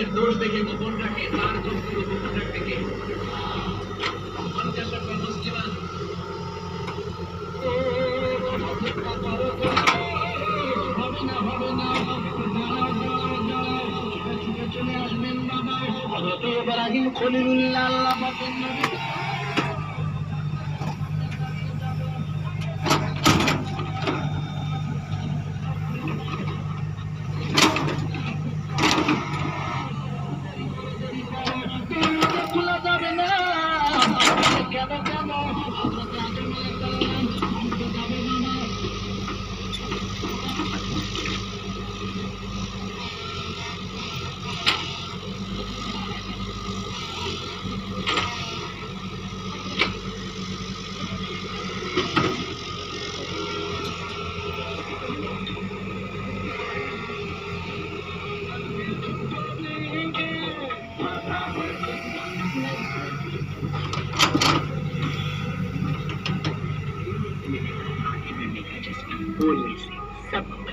নিজের দোষ দেখে গোপন রাখে, তার দোষগুলো গোপন রাখবে কে? মুসলিমান চলে আসবেন বাবা হযরত ইব্রাহিম খলিলুল্লাহ আল্লাহ পাকের নবী। খোলা যাবে না কেন কেন হযরত আদম আলাইহিস সালাম যাবে না। Always सबक।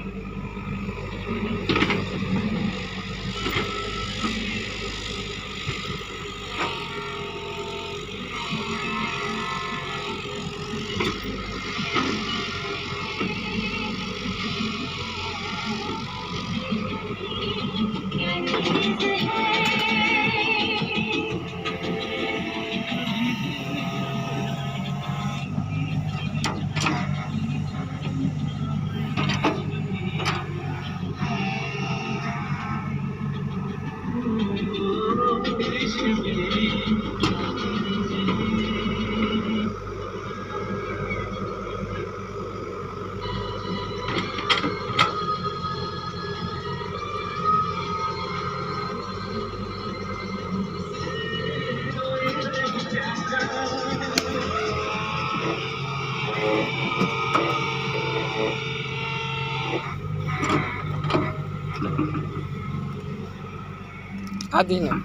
Adina.